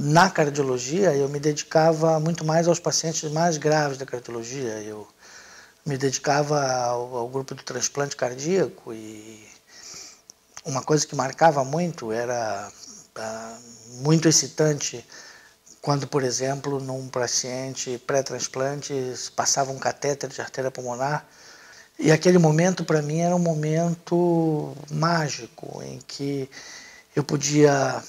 na cardiologia, eu me dedicava muito mais aos pacientes mais graves da cardiologia. Eu me dedicava ao grupo do transplante cardíaco e uma coisa que marcava muito, era muito excitante, quando, por exemplo, num paciente pré-transplante passava um catéter de artéria pulmonar. E aquele momento, para mim, era um momento mágico, em que eu podia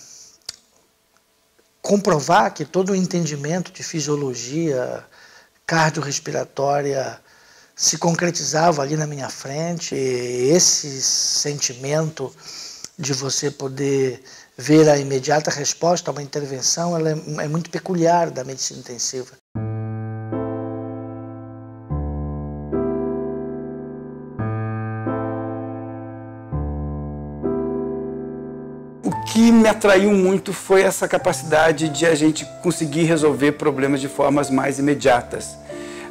comprovar que todo o entendimento de fisiologia cardiorrespiratória se concretizava ali na minha frente. E esse sentimento de você poder ver a imediata resposta a uma intervenção, ela é muito peculiar da medicina intensiva. O que me atraiu muito foi essa capacidade de a gente conseguir resolver problemas de formas mais imediatas.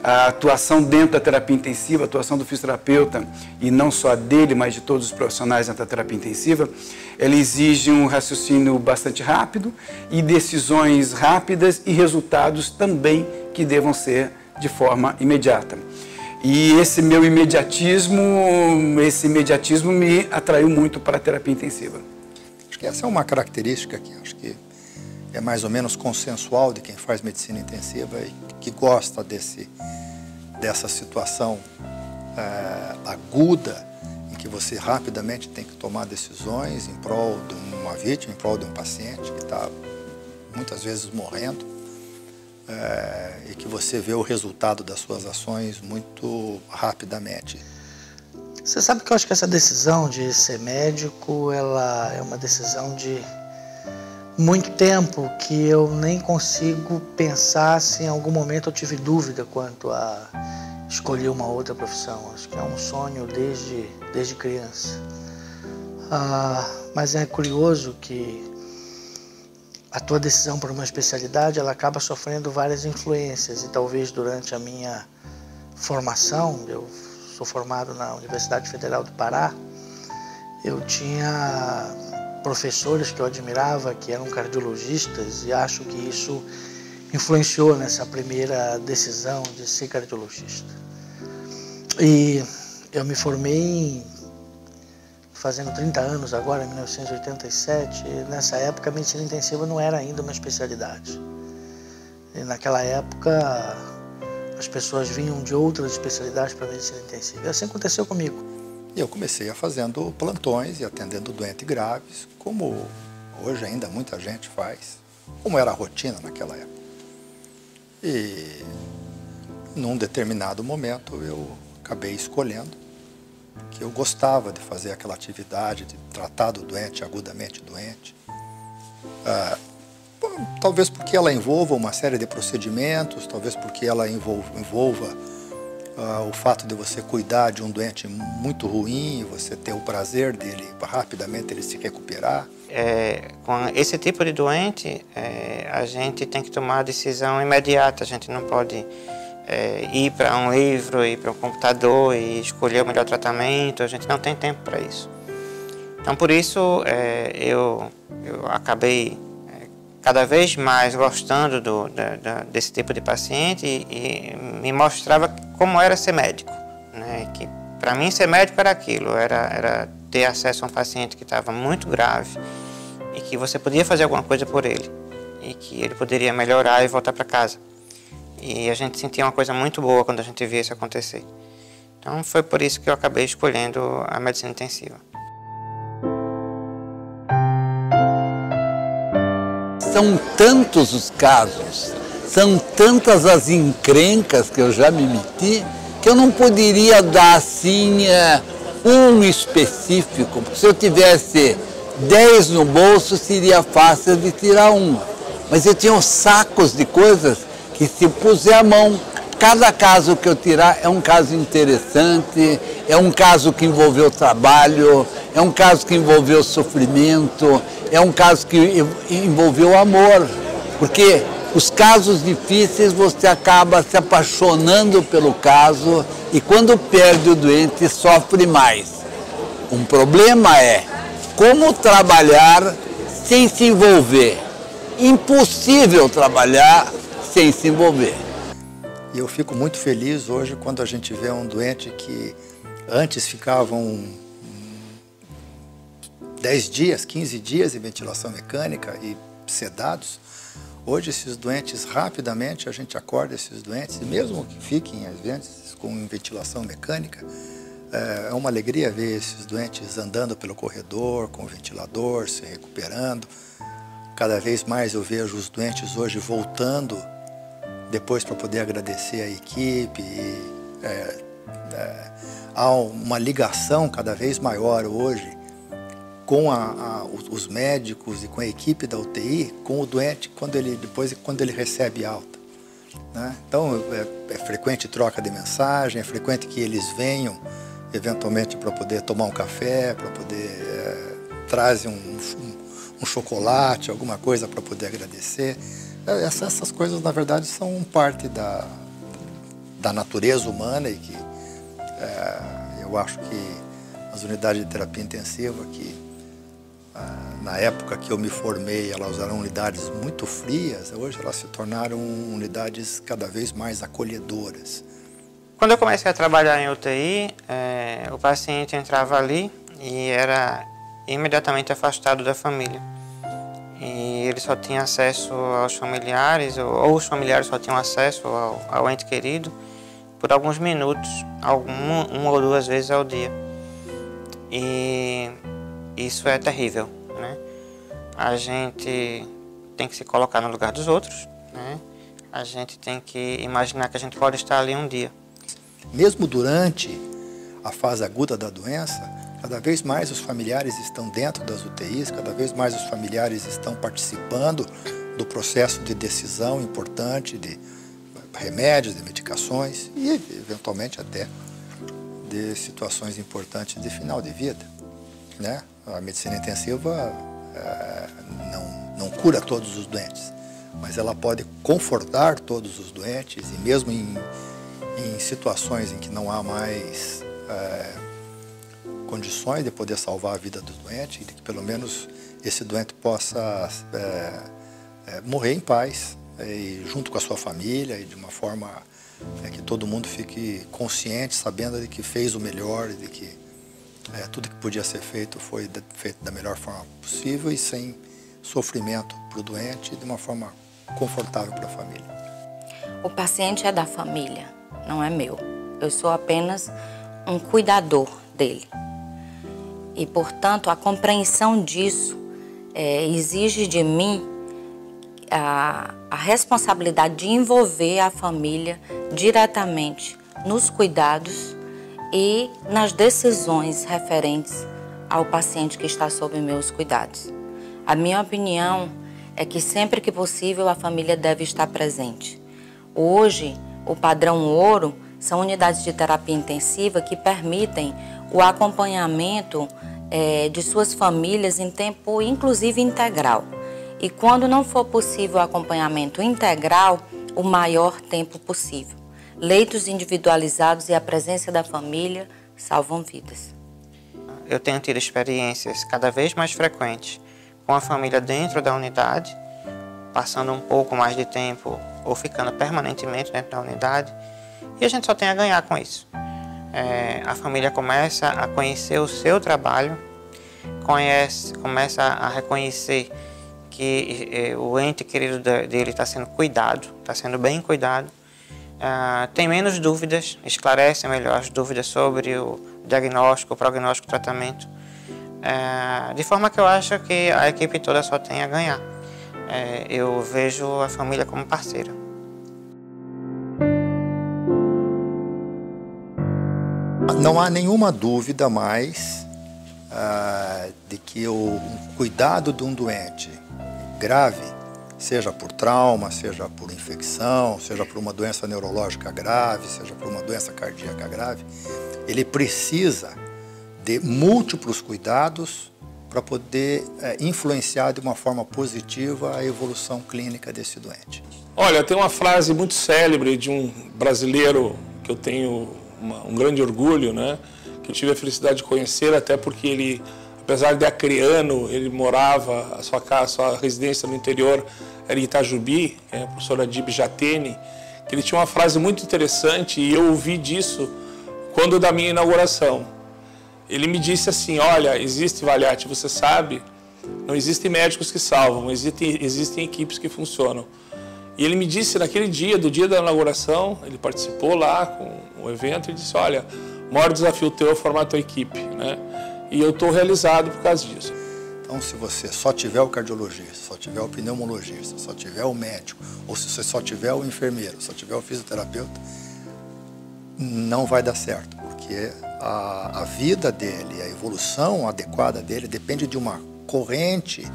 A atuação dentro da terapia intensiva, a atuação do fisioterapeuta, e não só dele, mas de todos os profissionais dentro da terapia intensiva, ela exige um raciocínio bastante rápido e decisões rápidas e resultados também que devam ser de forma imediata. E esse meu imediatismo me atraiu muito para a terapia intensiva. Acho que essa é uma característica que acho que é mais ou menos consensual de quem faz medicina intensiva e que gosta dessa situação aguda, em que você rapidamente tem que tomar decisões em prol de uma vítima, em prol de um paciente que está muitas vezes morrendo, e que você vê o resultado das suas ações muito rapidamente. Você sabe que eu acho que essa decisão de ser médico, ela é uma decisão de muito tempo, que eu nem consigo pensar se em algum momento eu tive dúvida quanto a escolher uma outra profissão. Acho que é um sonho desde criança. Mas é curioso que a tua decisão por uma especialidade, ela acaba sofrendo várias influências, e talvez durante a minha formação, eu sou formado na Universidade Federal do Pará, eu tinha professores que eu admirava, que eram cardiologistas, e acho que isso influenciou nessa primeira decisão de ser cardiologista. E eu me formei fazendo 30 anos agora, em 1987, e nessa época a medicina intensiva não era ainda uma especialidade. E naquela época as pessoas vinham de outras especialidades para a medicina intensiva. E assim aconteceu comigo. E eu comecei fazendo plantões e atendendo doentes graves, como hoje ainda muita gente faz, como era a rotina naquela época. E num determinado momento eu acabei escolhendo que eu gostava de fazer aquela atividade de tratar do doente, agudamente doente. Talvez porque ela envolva uma série de procedimentos, talvez porque ela envolva o fato de você cuidar de um doente muito ruim, você ter o prazer dele, rapidamente ele se recuperar. Com esse tipo de doente, a gente tem que tomar a decisão imediata, a gente não pode ir para um livro, ir para um computador e escolher o melhor tratamento, a gente não tem tempo para isso. Então, por isso, eu acabei cada vez mais gostando desse tipo de paciente e me mostrava como era ser médico, né? Que para mim ser médico era aquilo, era ter acesso a um paciente que estava muito grave e que você podia fazer alguma coisa por ele e que ele poderia melhorar e voltar para casa. E a gente sentia uma coisa muito boa quando a gente via isso acontecer. Então foi por isso que eu acabei escolhendo a medicina intensiva. São tantos os casos, são tantas as encrencas que eu já me meti, que eu não poderia dar assim um específico. Se eu tivesse 10 no bolso, seria fácil de tirar uma. Mas eu tinha sacos de coisas que, se puser a mão, cada caso que eu tirar é um caso interessante, é um caso que envolveu trabalho, é um caso que envolveu sofrimento, é um caso que envolveu amor, porque os casos difíceis você acaba se apaixonando pelo caso e quando perde o doente sofre mais. Um problema é como trabalhar sem se envolver. impossível trabalhar sem se envolver. E eu fico muito feliz hoje quando a gente vê um doente que antes ficavam 10 dias, 15 dias em ventilação mecânica e sedados. Hoje esses doentes, rapidamente, a gente acorda esses doentes, e mesmo que fiquem, às vezes, com ventilação mecânica, é uma alegria ver esses doentes andando pelo corredor, com o ventilador, se recuperando. Cada vez mais eu vejo os doentes hoje voltando, depois para poder agradecer a equipe. Há uma ligação cada vez maior hoje com os médicos e com a equipe da UTI, com o doente quando ele recebe alta, né? Então é frequente troca de mensagem, é frequente que eles venham eventualmente para poder tomar um café, para poder trazem um chocolate, alguma coisa para poder agradecer. Essas coisas, na verdade, são parte da natureza humana e que eu acho que as unidades de terapia intensiva, que na época que eu me formei, elas eram unidades muito frias, hoje elas se tornaram unidades cada vez mais acolhedoras. Quando eu comecei a trabalhar em UTI, o paciente entrava ali e era imediatamente afastado da família. E ele só tinha acesso aos familiares, ou os familiares só tinham acesso ao ente querido por alguns minutos, uma ou duas vezes ao dia. E isso é terrível, né? A gente tem que se colocar no lugar dos outros, né? A gente tem que imaginar que a gente pode estar ali um dia. Mesmo durante a fase aguda da doença, cada vez mais os familiares estão dentro das UTIs, cada vez mais os familiares estão participando do processo de decisão importante de remédios, de medicações e, eventualmente, até de situações importantes de final de vida, né? A medicina intensiva não cura todos os doentes, mas ela pode confortar todos os doentes e mesmo em situações em que não há mais condições de poder salvar a vida do doente, e de que pelo menos esse doente possa morrer em paz, e junto com a sua família, e de uma forma que todo mundo fique consciente, sabendo de que fez o melhor, e de que tudo que podia ser feito foi feito da melhor forma possível e sem sofrimento para o doente, e de uma forma confortável para a família. O paciente é da família, não é meu. Eu sou apenas um cuidador dele. E, portanto, a compreensão disso exige de mim a responsabilidade de envolver a família diretamente nos cuidados e nas decisões referentes ao paciente que está sob meus cuidados. A minha opinião é que sempre que possível a família deve estar presente. Hoje, o padrão ouro são unidades de terapia intensiva que permitem o acompanhamento de suas famílias em tempo, inclusive, integral. E quando não for possível o acompanhamento integral, o maior tempo possível. Leitos individualizados e a presença da família salvam vidas. Eu tenho tido experiências cada vez mais frequentes com a família dentro da unidade, passando um pouco mais de tempo ou ficando permanentemente dentro da unidade, e a gente só tem a ganhar com isso. A família começa a conhecer o seu trabalho, começa a reconhecer que o ente querido dele está sendo cuidado, está sendo bem cuidado, tem menos dúvidas, esclarece melhor as dúvidas sobre o diagnóstico, o prognóstico, o tratamento, de forma que eu acho que a equipe toda só tem a ganhar. Eu vejo a família como parceira. Não há nenhuma dúvida mais de que o cuidado de um doente grave, seja por trauma, seja por infecção, seja por uma doença neurológica grave, seja por uma doença cardíaca grave, ele precisa de múltiplos cuidados para poder influenciar de uma forma positiva a evolução clínica desse doente. Olha, tem uma frase muito célebre de um brasileiro que eu tenho um grande orgulho, né? Que eu tive a felicidade de conhecer, até porque ele apesar de acreano, ele morava, a sua residência no interior era em Itajubi, o professor Adib Jatene, que ele tinha uma frase muito interessante, e eu ouvi disso quando da minha inauguração. Ele me disse assim: olha, existe, Valiati, você sabe, não existem médicos que salvam, existem equipes que funcionam. E ele me disse naquele dia, do dia da inauguração, ele participou lá com o evento e disse: olha, o maior desafio teu é formar a tua equipe, né? E eu estou realizado por causa disso. Então, se você só tiver o cardiologista, só tiver o pneumologista, só tiver o médico, ou se você só tiver o enfermeiro, só tiver o fisioterapeuta, não vai dar certo, porque a vida dele, a evolução adequada dele depende de uma corrente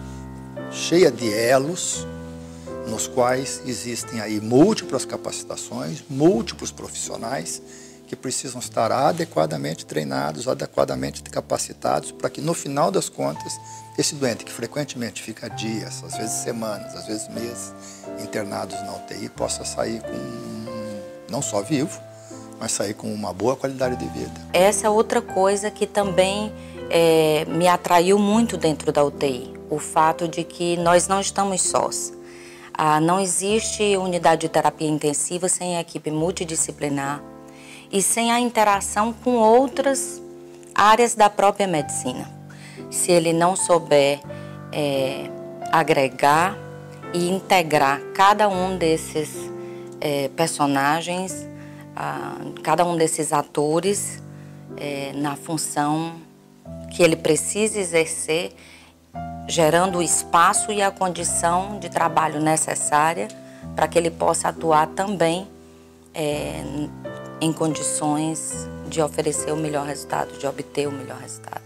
cheia de elos, nos quais existem aí múltiplas capacitações, múltiplos profissionais que precisam estar adequadamente treinados, adequadamente capacitados, para que no final das contas, esse doente que frequentemente fica dias, às vezes semanas, às vezes meses, internados na UTI, possa sair com, não só vivo, mas sair com uma boa qualidade de vida. Essa é outra coisa que também me atraiu muito dentro da UTI, o fato de que nós não estamos sós. Não existe unidade de terapia intensiva sem a equipe multidisciplinar e sem a interação com outras áreas da própria medicina. Se ele não souber agregar e integrar cada um desses personagens, cada um desses atores na função que ele precisa exercer, gerando o espaço e a condição de trabalho necessária para que ele possa atuar também em condições de oferecer o melhor resultado, de obter o melhor resultado.